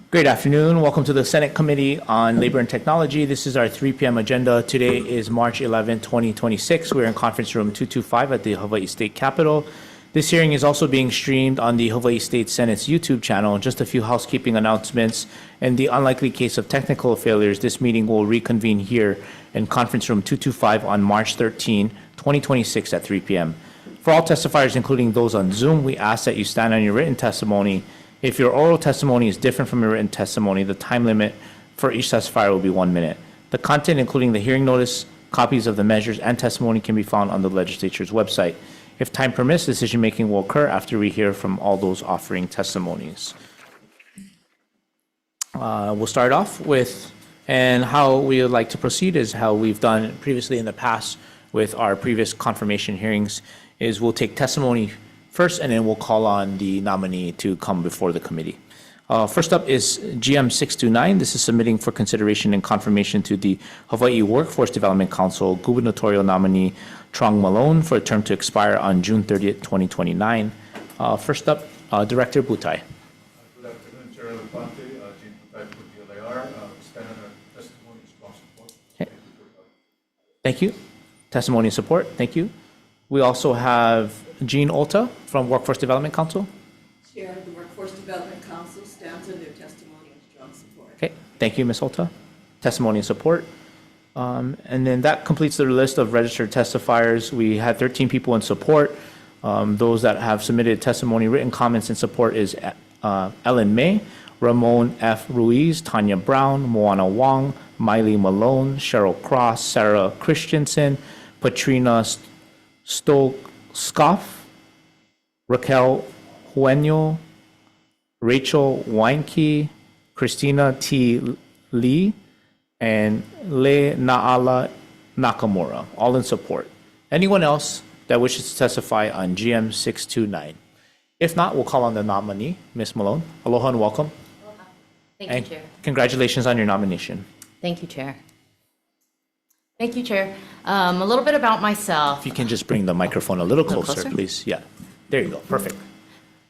Great afternoon. Welcome to the Senate Committee on Labor and Technology. This is our 3 p.m. agenda. Today is March 11, 2026. We're in conference room 225 at the Hawaii State Capitol. This hearing is also being streamed on the Hawaii State Senate's YouTube channel. Just a few housekeeping announcements. In the unlikely case of technical failures, this meeting will reconvene here in conference room 225 on March 13, 2026 at 3 p.m. For all testifiers, including those on Zoom, we ask that you stand on your written testimony. If your oral testimony is different from your written testimony, the time limit for each testifier will be 1 minute. The content, including the hearing notice, copies of the measures, and testimony can be found on the legislature's website. If time permits, decision-making will occur after we hear from all those offering testimonies. We'll start off with, and how we would like to proceed is how we've done previously in the past with our previous confirmation hearings, is we'll take testimony first, and then we'll call on the nominee to come before the committee. First up is GM 629. This is submitting for consideration and confirmation to the Hawaii Workforce Development Council gubernatorial nominee Trong Malone for a term to expire on June 30th, 2029. First up, Director Butai. Good afternoon, Chair Elefante, Jean Butai for DLAR. Stand on our testimony is strong support. Okay. Thank you. Testimony and support. Thank you. We also have Jean Olta from Workforce Development Council. Chair, the Workforce Development Council stands on their testimony and strong support. Okay, thank you, Ms. Olta. Testimony and support. And then that completes the list of registered testifiers. We had 13 people in support. Those that have submitted testimony, written comments in support is Ellen May, Ramon F. Ruiz, Tanya Brown, Moana Wong, Miley Malone, Cheryl Cross, Sarah Christensen, Patrina Stokoff, Raquel Hueno, Rachel Weinke, Christina T. Lee, and Le Naala Nakamura, all in support. Anyone else that wishes to testify on GM 629? If not, we'll call on the nominee, Ms. Malone. Aloha and welcome. Aloha. Thank And you, Chair. congratulations on your nomination. Thank you, Chair. Thank you, Chair. A little bit about myself. If you can just bring the microphone a little closer, closer? please. Yeah, there you go. Perfect.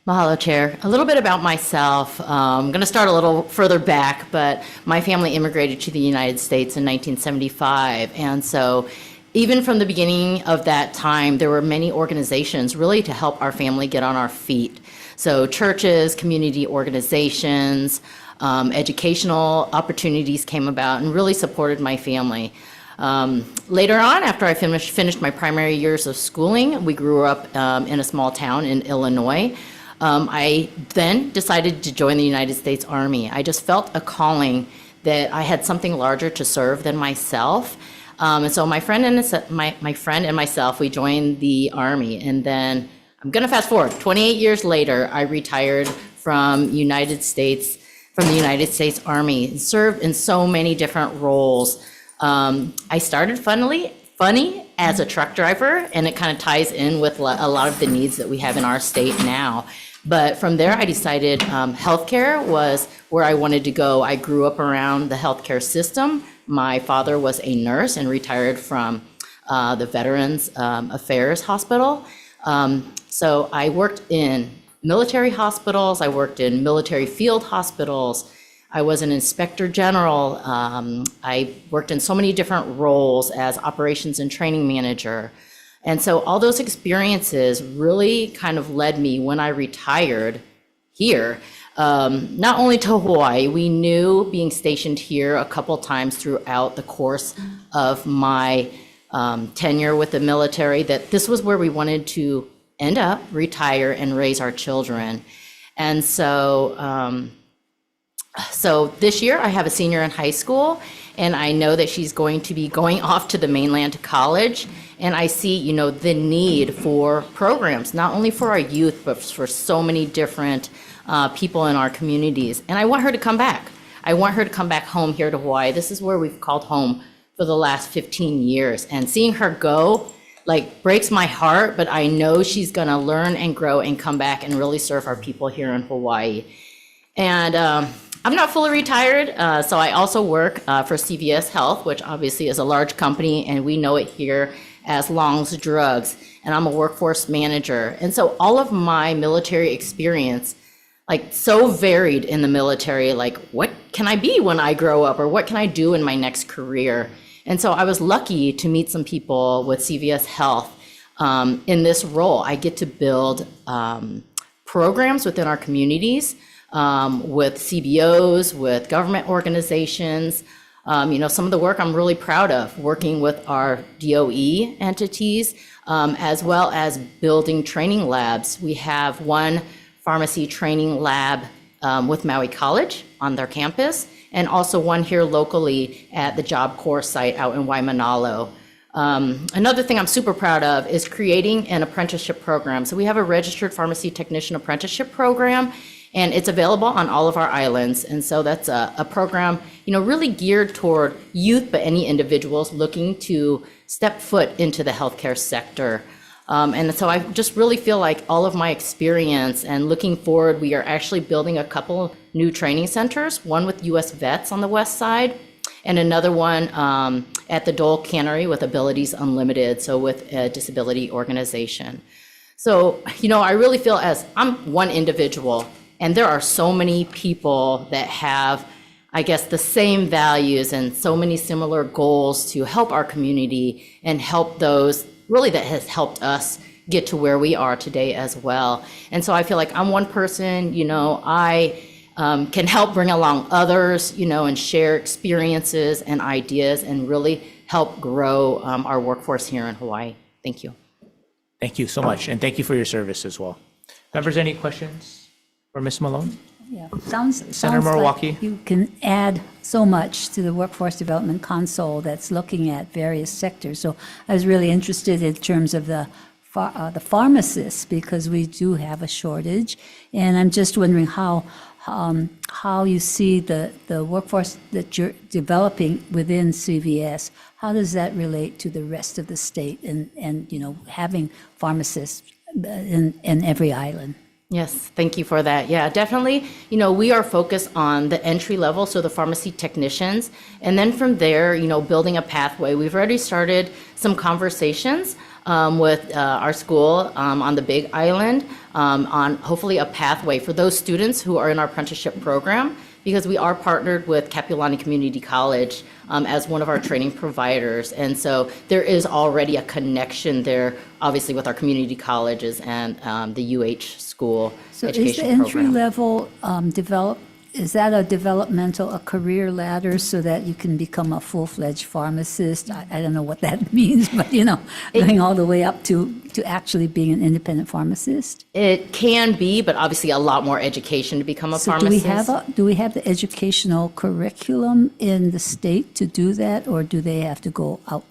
Mahalo, Chair. A little bit about myself. I'm going to start a little further back, but my family immigrated to the United States in 1975. And so even from the beginning of that time, there were many organizations really to help our family get on our feet. So churches, community organizations, educational opportunities came about and really supported my family. Later on, after I finished my primary years of schooling, we grew up in a small town in Illinois. I then decided to join the United States Army. I just felt a calling that I had something larger to serve than myself. And so my friend and myself, we joined the Army. And then I'm going to fast forward. 28 years later, I retired from the United States Army and served in so many different roles. I started funny as a truck driver, and it kind of ties in with a lot of the needs that we have in our state now. But from there, I decided healthcare was where I wanted to go. I grew up around the healthcare system. My father was a nurse and retired from the Veterans Affairs Hospital. So I worked in military hospitals. I worked in military field hospitals. I was an inspector general. I worked in so many different roles as operations and training manager. And so all those experiences really kind of led me when I retired here, not only to Hawaii. We knew being stationed here a couple times throughout the course of my tenure with the military that this was where we wanted to end up, retire, and raise our children. And so this year I have a senior in high school, and I know that she's going to be going off to the mainland to college. And I see, the need for programs, not only for our youth, but for so many different people in our communities. And I want her to come back. I want her to come back home here to Hawaii. This is where we've called home for the last 15 years. And seeing her go, breaks my heart, but I know she's gonna learn and grow and come back and really serve our people here in Hawaii. And I'm not fully retired, so I also work for CVS Health, which obviously is a large company, and we know it here as Long's Drugs, and I'm a workforce manager. And so all of my military experience like so varied in the military, like what can I be when I grow up, or what can I do in my next career? And so I was lucky to meet some people with CVS Health in this role. I get to build programs within our communities with CBOs, with government organizations. Some of the work I'm really proud of, working with our DOE entities, as well as building training labs. We have one pharmacy training lab with Maui College on their campus, and also one here locally at the Job Corps site out in Waimanalo. Another thing I'm super proud of is creating an apprenticeship program. So we have a registered pharmacy technician apprenticeship program, and it's available on all of our islands. And so that's a program, really geared toward youth, but any individuals looking to step foot into the healthcare sector. And so I just really feel like all of my experience and looking forward, we are actually building a couple new training centers, one with US Vets on the west side, and another one at the Dole Cannery with Abilities Unlimited, so with a disability organization. So, I really feel as I'm one individual, and there are so many people that have, I guess, the same values and so many similar goals to help our community and help those really that has helped us get to where we are today as well. And so I feel like I'm one person, I can help bring along others, and share experiences and ideas and really help grow our workforce here in Hawaii. Thank you. Thank you so much, and thank you for your service as well. Members, any questions for Ms. Malone? Yeah, sounds Senator Moriwaki. like you can add so much to the Workforce Development Console that's looking at various sectors. So I was really interested in terms of the pharmacists, because we do have a shortage, and I'm just wondering how you see the workforce that you're developing within CVS. How does that relate to the rest of the state and having pharmacists in every island? Yes, thank you for that. Yeah, definitely. We are focused on the entry level, so the pharmacy technicians. And then from there, building a pathway. We've already started some conversations with our school on the Big Island on hopefully a pathway for those students who are in our apprenticeship program, because we are partnered with Kapiolani Community College as one of our training providers. And so there is already a connection there, obviously, with our community colleges and the UH school So education is the entry program. level is that a career ladder so that you can become a full-fledged pharmacist? I don't know what that means, but going all the way up to actually being an independent pharmacist? It can be, but obviously a lot more education to become a So pharmacist. do we have the educational curriculum in the state to do that, or do they have to go out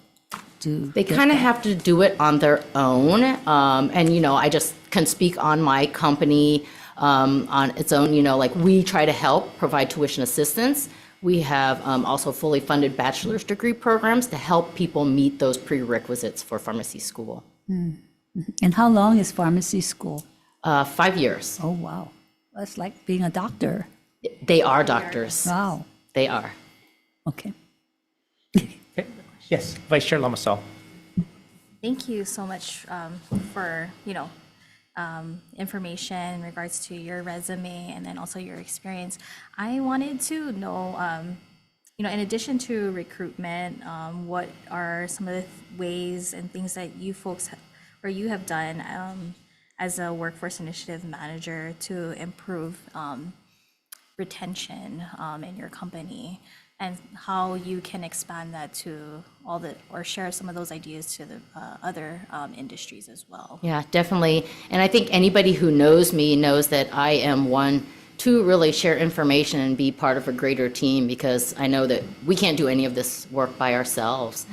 to? They kind of have to do it on their own. And, I just can speak on my company on its own. Like we try to help provide tuition assistance. We have also fully funded bachelor's degree programs to help people meet those prerequisites for pharmacy school. And how long is pharmacy school? 5 years. Oh, wow. That's like being a doctor. They are doctors. Wow. They are. Okay. Okay. Yes, Vice Chair Lamasal. Thank you so much for, information in regards to your resume and then also your experience. I wanted to know, in addition to recruitment, what are some of the ways and things that you folks you have done as a workforce initiative manager to improve retention in your company, and how you can expand that to or share some of those ideas to the other industries as well. Yeah, definitely. And I think anybody who knows me knows that I am one to really share information and be part of a greater team, because I know that we can't do any of this work by ourselves.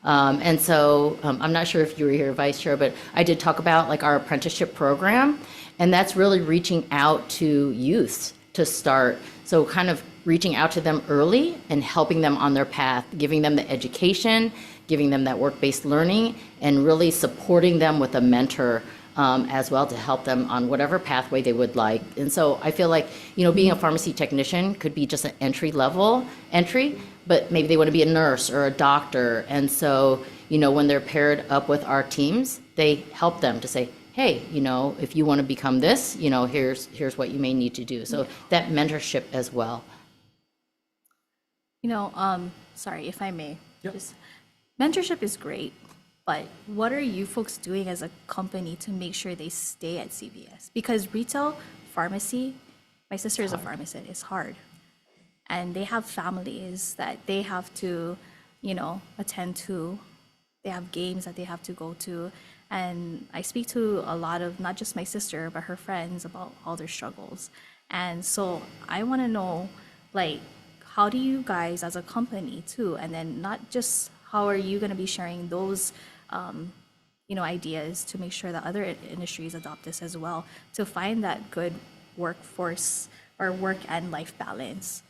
And so I'm not sure if you were here, Vice Chair, but I did talk about like our apprenticeship program, and that's really reaching out to youth to start. So kind of reaching out to them early and helping them on their path, giving them the education, giving them that work-based learning, and really supporting them with a mentor as well to help them on whatever pathway they would like. And so I feel like, being a pharmacy technician could be just an entry, but maybe they want to be a nurse or a doctor. And so, when they're paired up with our teams, they help them to say, hey, if you want to become this, here's what you may need to do. So that mentorship as well. Sorry if I may. Just, mentorship is great, but what are you folks doing as a company to make sure they stay at CVS? Because retail pharmacy, my sister is a pharmacist, it's hard. And they have families that they have to, attend to. They have games that they have to go to. And I speak to a lot of, not just my sister, but her friends about all their struggles. And so I want to know, how do you guys as a company too, and then not just how are you going to be sharing those, ideas to make sure that other industries adopt this as well, to find that good workforce or work and life balance?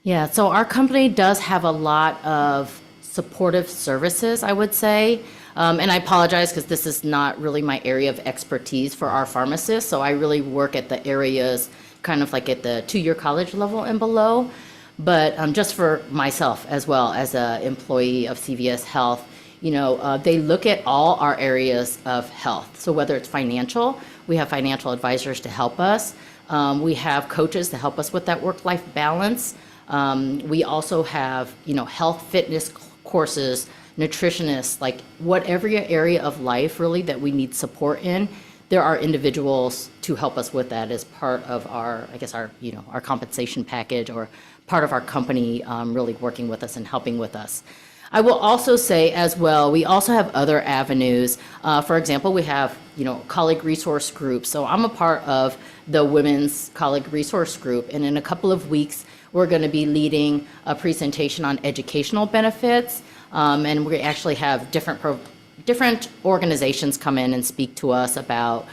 Yeah, so our company does have a lot of supportive services, I would say. And I apologize because this is not really my area of expertise for our pharmacists. So I really work at the areas kind of like at the 2-year college level and below. But just for myself as well as an employee of CVS Health, they look at all our areas of health. So whether it's financial, we have financial advisors to help us. We have coaches to help us with that work-life balance. We also have, health fitness courses, nutritionists, like whatever area of life really that we need support in, there are individuals to help us with that as part of our, our compensation package or part of our company really working with us and helping with us. I will also say as well, we also have other avenues. For example, we have, colleague resource groups. So I'm a part of the Women's Colleague Resource Group, and in a couple of weeks, we're going to be leading a presentation on educational benefits, and we actually have different organizations come in and speak to us about,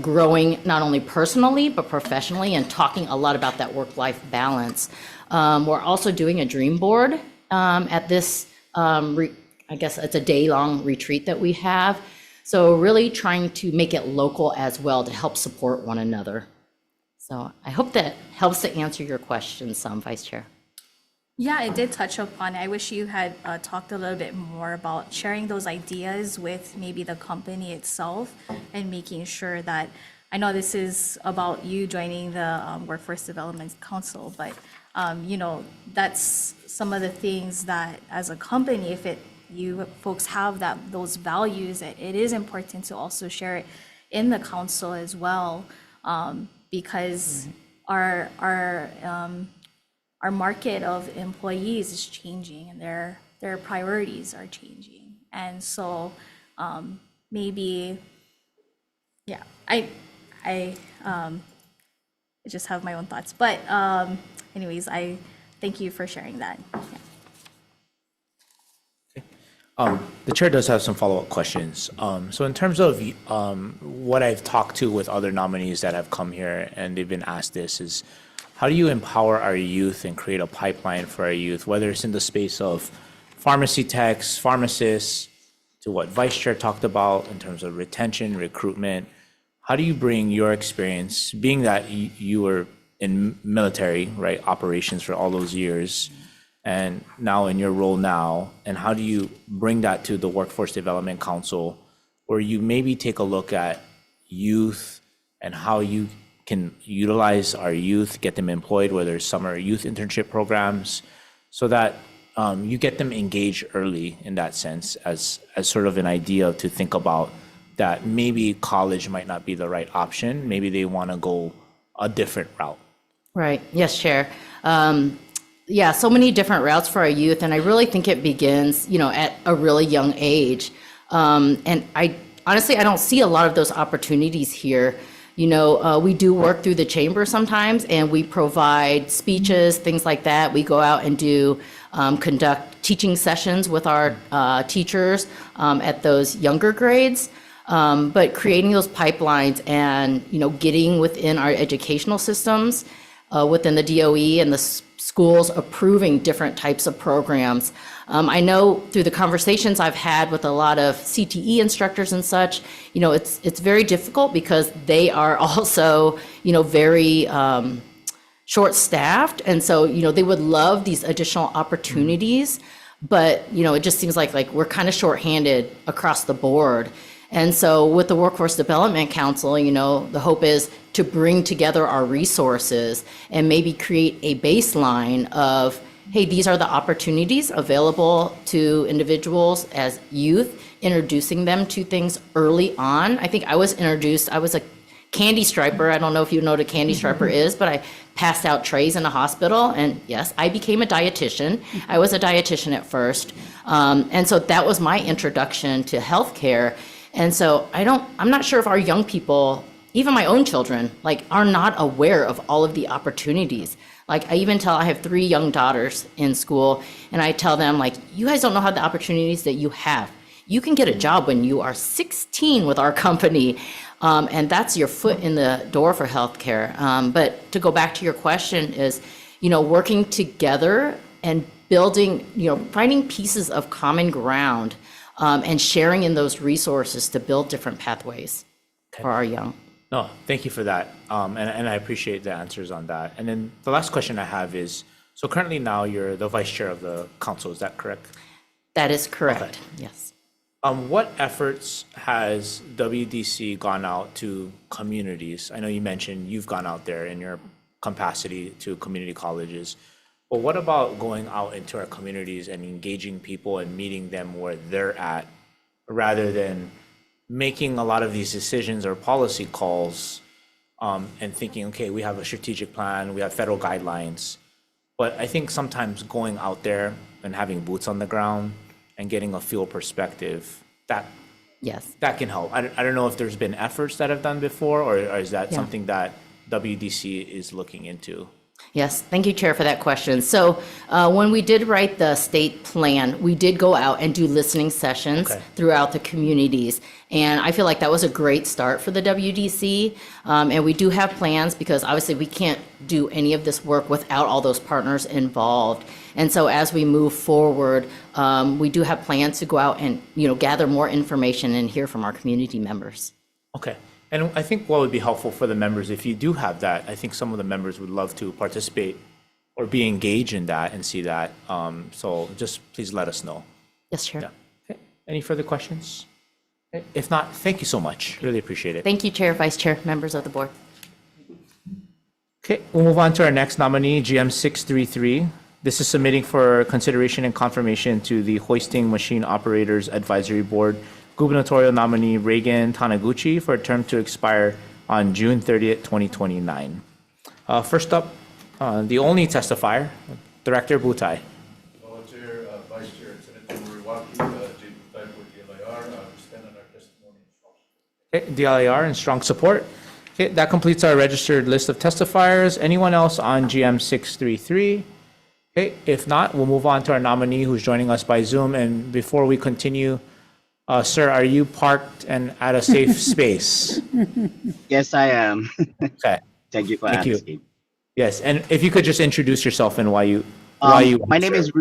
growing not only personally but professionally, and talking a lot about that work-life balance. We're also doing a dream board at this, I guess it's a day-long retreat that we have. So really trying to make it local as well to help support one another. So I hope that helps to answer your question some, Vice Chair. Yeah, it did touch upon. I wish you had talked a little bit more about sharing those ideas with maybe the company itself and making sure that, I know this is about you joining the Workforce Development Council, but that's some of the things that as a company, if you folks have those values, it is important to also share it in the council as well, because our market of employees is changing and their priorities are changing. And so maybe, yeah, I just have my own thoughts. But anyways, I thank you for sharing that. Yeah. The chair does have some follow-up questions. So in terms of what I've talked to with other nominees that have come here and they've been asked this is, how do you empower our youth and create a pipeline for our youth, whether it's in the space of pharmacy techs, pharmacists, to what Vice Chair talked about in terms of retention, recruitment? How do you bring your experience, being that you were in military, right, operations for all those years, and now in your role now, and how do you bring that to the Workforce Development Council, where you maybe take a look at youth and how you can utilize our youth, get them employed, whether it's summer youth internship programs, so that you get them engaged early in that sense as sort of an idea to think about that maybe college might not be the right option. Maybe they want to go a different route. Right. Yes, Chair. Yeah, so many different routes for our youth, and I really think it begins, at a really young age. And I honestly don't see a lot of those opportunities here. We do work through the chamber sometimes, and we provide speeches, things like that. We go out and conduct teaching sessions with our teachers at those younger grades. But creating those pipelines and, getting within our educational systems, within the DOE and the schools approving different types of programs. I know through the conversations I've had with a lot of CTE instructors and such, it's very difficult because they are also, very short-staffed. And so, they would love these additional opportunities, but, it just seems like we're kind of shorthanded across the board. And so with the Workforce Development Council, the hope is to bring together our resources and maybe create a baseline of, hey, these are the opportunities available to individuals as youth, introducing them to things early on. I think I was a candy striper. I don't know if you know what a candy striper is, but I passed out trays in a hospital. And yes, I became a dietitian. I was a dietitian at first. And so that was my introduction to healthcare. And so I'm not sure if our young people, even my own children, are not aware of all of the opportunities. I have 3 young daughters in school, and I tell them, you guys don't know how the opportunities that you have. You can get a job when you are 16 with our company, and that's your foot in the door for healthcare. But to go back to your question is, working together and building, finding pieces of common ground and sharing in those resources to build different pathways for our young. No, thank you for that. And I appreciate the answers on that. And then the last question I have is, so currently now you're the vice chair of the council, is that correct? That is correct, Okay. yes. What efforts has WDC gone out to communities? I know you mentioned you've gone out there in your capacity to community colleges, but what about going out into our communities and engaging people and meeting them where they're at, rather than making a lot of these decisions or policy calls and thinking, okay, we have a strategic plan, we have federal guidelines. But I think sometimes going out there and having boots on the ground and getting a field perspective, Yes. that can help. I don't know if there's been efforts that have done before, or is that Yeah. something that WDC is looking into? Yes, thank you, Chair, for that question. So when we did write the state plan, we did go out and do listening sessions Okay. throughout the communities. And I feel like that was a great start for the WDC. And we do have plans, because obviously we can't do any of this work without all those partners involved. And so as we move forward, we do have plans to go out and, gather more information and hear from our community members. Okay. And I think what would be helpful for the members, if you do have that, I think some of the members would love to participate or be engaged in that and see that. So just please let us know. Yes, Chair. Yeah. Okay. Any further questions? Okay. If not, thank you so much. Really appreciate it. Thank you, Chair, Vice Chair, members of the board. Okay, we'll move on to our next nominee, GM 633. This is submitting for consideration and confirmation to the Hoisting Machine Operators Advisory Board gubernatorial nominee Reagan Taniguchi for a term to expire on June 30th, 2029. First up, the only testifier, Director Butai. Chair, Vice Chair, Senator Moriwaki, Jane Butai for DLIR, we stand on our testimony and strong. Okay, DLAR and strong support. Okay, that completes our registered list of testifiers. Anyone else on GM 633? Okay, if not, we'll move on to our nominee who's joining us by Zoom. And before we continue, sir, are you parked and at a safe space? Yes, I am. Okay, Thank you for Thank you. asking. yes. And if you could just introduce yourself and why you. My name is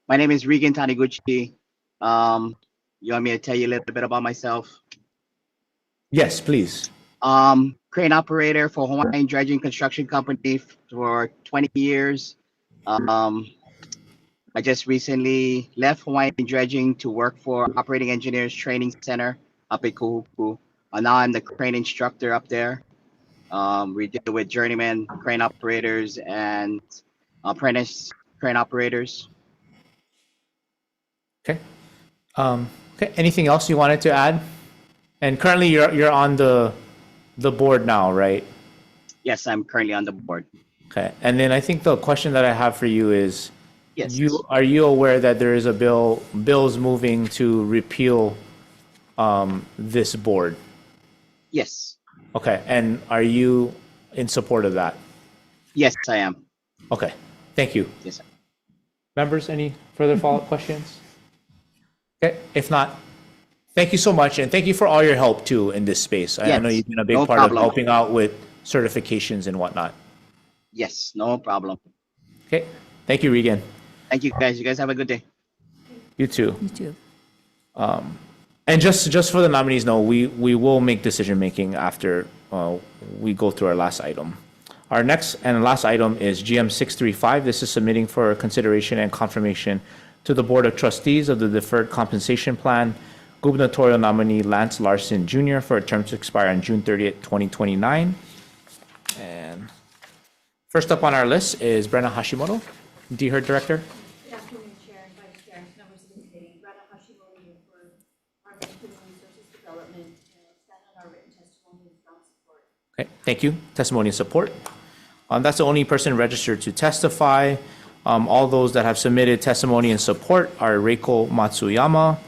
My name is Regan Taniguchi. You want me to tell you a little bit about myself? Yes, please. Crane operator for Hawaiian Dredging Construction Company for 20 years. I just recently left Hawaiian Dredging to work for Operating Engineers Training Center up in Kuhuku. Now I'm the crane instructor up there. We deal with journeyman crane operators and apprentice crane operators. Okay. Okay. Anything else you wanted to add? And currently, you're on the board now, right? Yes, I'm currently on the board. Okay. And then I think the question that I have for you is, Yes. are you aware that there is a bills moving to repeal this board? Yes. Okay. And are you in support of that? Yes, I am. Okay. Thank you. Yes, sir. Members, any further follow-up questions? Okay. If not, thank you so much. And thank you for all your help too in this space. I know Yes, you've been a big no part problem. of helping out with certifications and whatnot. Yes, no problem. Okay. Thank you, Regan. Thank you, guys. You guys have a good day. You too. You too. And just for the nominees, know we will make decision making after we go through our last item. Our next and last item is GM 635. This is submitting for consideration and confirmation to the Board of Trustees of the Deferred Compensation Plan gubernatorial nominee Lance Larson Jr. for a term to expire on June 30th, 2029. And first up on our list is Brenna Hashimoto, DHER Director. Good afternoon, Chair and Vice Chair, members of the committee. Rana Hashimoto here for our Human Resources Development, and I'll stand on our written testimony and strong support. Okay, thank you. Testimony and support. That's the only person registered to testify. All those that have submitted testimony and support are Reiko Matsuyama,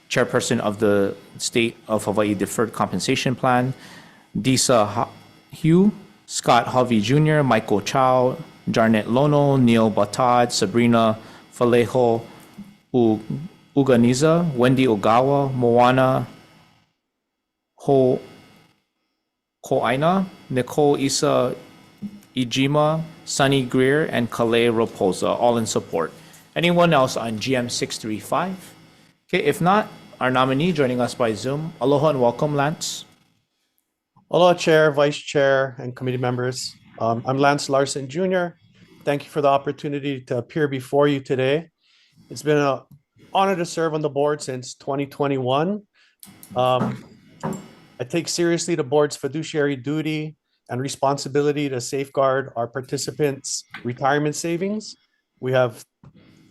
Chairperson of the State of Hawaii Deferred Compensation Plan, Disa Hugh, Scott Hovey Jr., Michael Chow, Jarnett Lono, Neil Batad, Sabrina Falejo Uganiza, Wendy Ogawa, Moana Ko'aina, Nicole Isa Ijima, Sunny Greer, and Kale Raposa, all in support. Anyone else on GM 635? Okay, if not, our nominee joining us by Zoom. Aloha and welcome, Lance. Aloha, Chair, Vice Chair, and committee members. I'm Lance Larson Jr. Thank you for the opportunity to appear before you today. It's been an honor to serve on the board since 2021. I take seriously the board's fiduciary duty and responsibility to safeguard our participants' retirement savings. We have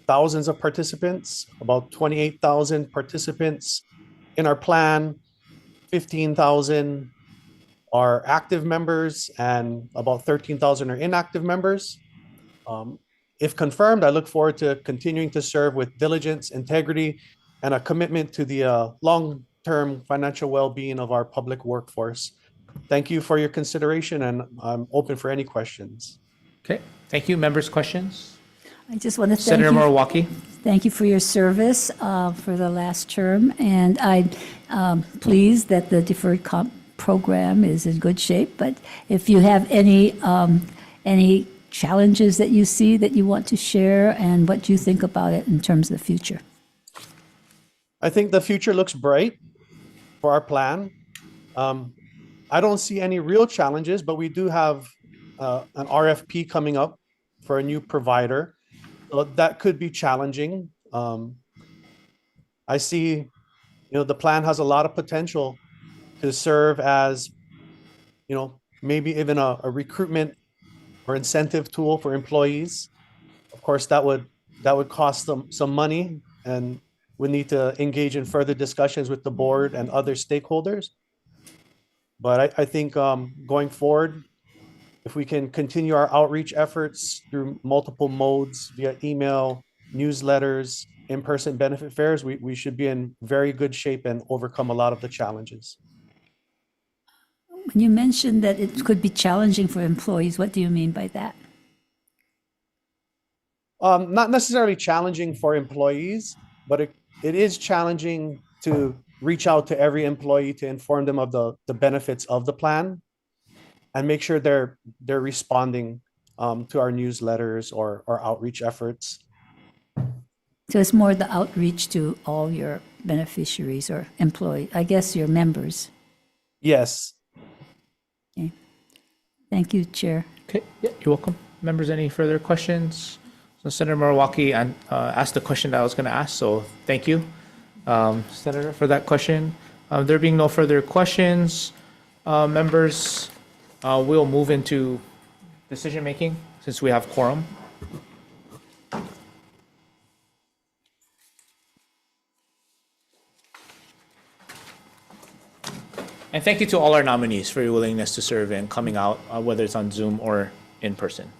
thousands of participants, about 28,000 participants in our plan, 15,000 are active members, and about 13,000 are inactive members. If confirmed, I look forward to continuing to serve with diligence, integrity, and a commitment to the long-term financial well-being of our public workforce. Thank you for your consideration, and I'm open for any questions. Okay, thank you. Members' questions? I just want to thank Senator you. Moriwaki. Thank you for your service for the last term, and I'm pleased that the deferred comp program is in good shape. But if you have any challenges that you see that you want to share, and what you think about it in terms of the future. I think the future looks bright for our plan. I don't see any real challenges, but we do have an RFP coming up for a new provider. So that could be challenging. I see, the plan has a lot of potential to serve as, maybe even a recruitment or incentive tool for employees. Of course, that would cost them some money, and we need to engage in further discussions with the board and other stakeholders. But I think going forward, if we can continue our outreach efforts through multiple modes via email, newsletters, in-person benefit fairs, we should be in very good shape and overcome a lot of the challenges. When you mentioned that it could be challenging for employees, what do you mean by that? Not necessarily challenging for employees, but it is challenging to reach out to every employee to inform them of the benefits of the plan and make sure they're responding to our newsletters or outreach efforts. So it's more the outreach to all your beneficiaries or employees, I guess your members. Yes. Okay. Thank you, Chair. Okay, yeah, you're welcome. Members, any further questions? So Senator Moriwaki asked the question that I was going to ask, so thank you, Senator, for that question. There being no further questions, members, we'll move into decision-making since we have quorum. And thank you to all our nominees for your willingness to serve and coming out, whether it's on Zoom or in person.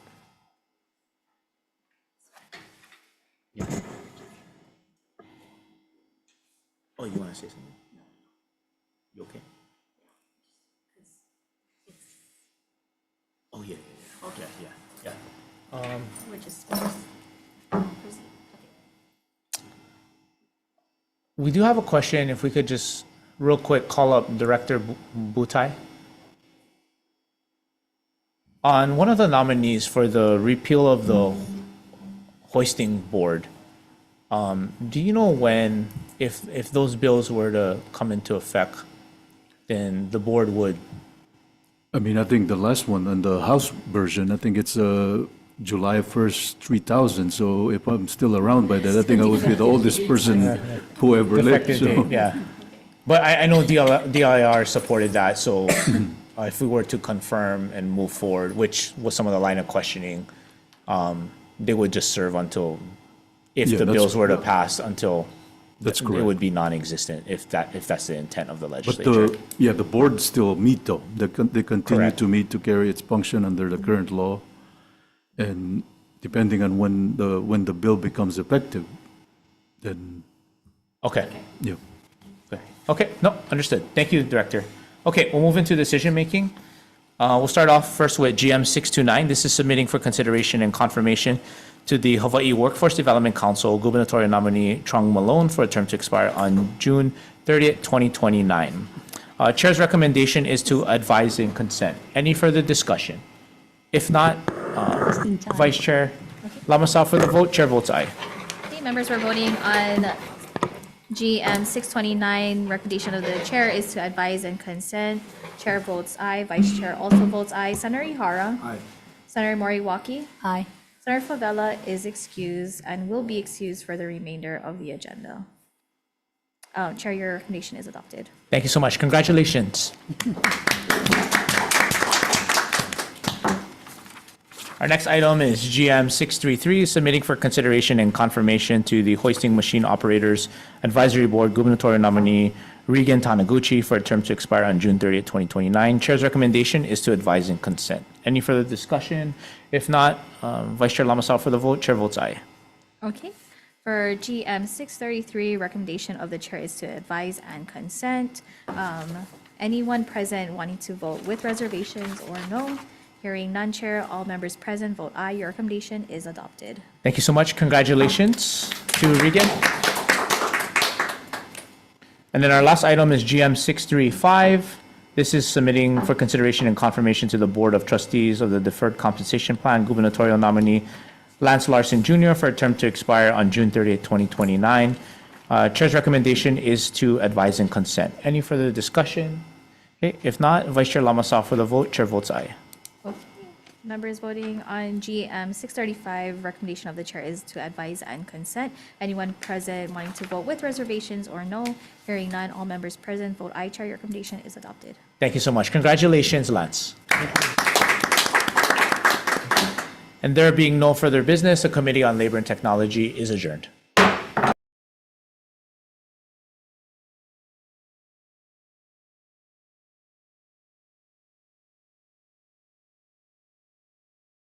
Oh, you want to say something? You okay? Oh, yeah. We're just We do have a question. If we could just real quick call up Director Butai. On one of the nominees for the repeal of the hoisting board, do you know when, if those bills were to come into effect, then the board would? I mean, I think the last one on the House version, I think it's July 1st, 3000. So if I'm still around by that, I think I would be the oldest person who ever lived. Effective So. date, yeah. But I know DIR supported that, so if we were to confirm and move forward, which was some of the line of questioning, they would just serve until, if Yeah, the that's- bills were to pass, until That's it correct. would be non-existent, if that's the intent of the But legislature. the board still meet though. They continue Correct. to meet to carry its function under the current law. And depending on when the bill becomes effective, then, Okay. yeah. Okay, no, understood. Thank you, Director. Okay, we'll move into decision-making. We'll start off first with GM 629. This is submitting for consideration and confirmation to the Hawaii Workforce Development Council gubernatorial nominee Trung Malone for a term to expire on June 30th, 2029. Chair's recommendation is to advise and consent. Any further discussion? If not, Just in time. Vice Chair Lamasao for the vote. Chair votes aye. Okay, members, we're voting on GM 629. Recommendation of the chair is to advise and consent. Chair votes aye. Vice Chair also votes aye. Senator Ihara. Aye. Senator Moriwaki. Aye. Senator Favela is excused and will be excused for the remainder of the agenda. Chair, your recommendation is adopted. Thank you so much. Congratulations. Our next item is GM 633, submitting for consideration and confirmation to the Hoisting Machine Operators Advisory Board gubernatorial nominee Regan Taniguchi for a term to expire on June 30th, 2029. Chair's recommendation is to advise and consent. Any further discussion? If not, Vice Chair Lamasao for the vote. Chair votes aye. Okay. For GM 633, recommendation of the chair is to advise and consent. Anyone present wanting to vote with reservations or no? Hearing none, Chair, all members present vote aye. Your recommendation is adopted. Thank you so much. Congratulations to Regan. And then our last item is GM 635. This is submitting for consideration and confirmation to the Board of Trustees of the Deferred Compensation Plan gubernatorial nominee Lance Larson Jr. for a term to expire on June 30th, 2029. Chair's recommendation is to advise and consent. Any further discussion? Okay, if not, Vice Chair Lamasao for the vote. Chair votes aye. Okay. Members voting on GM 635, recommendation of the chair is to advise and consent. Anyone present wanting to vote with reservations or no? Hearing none, all members present vote aye. Chair, your recommendation is adopted. Thank you so much. Congratulations, Lance. And there being no further business, the Committee on Labor and Technology is adjourned.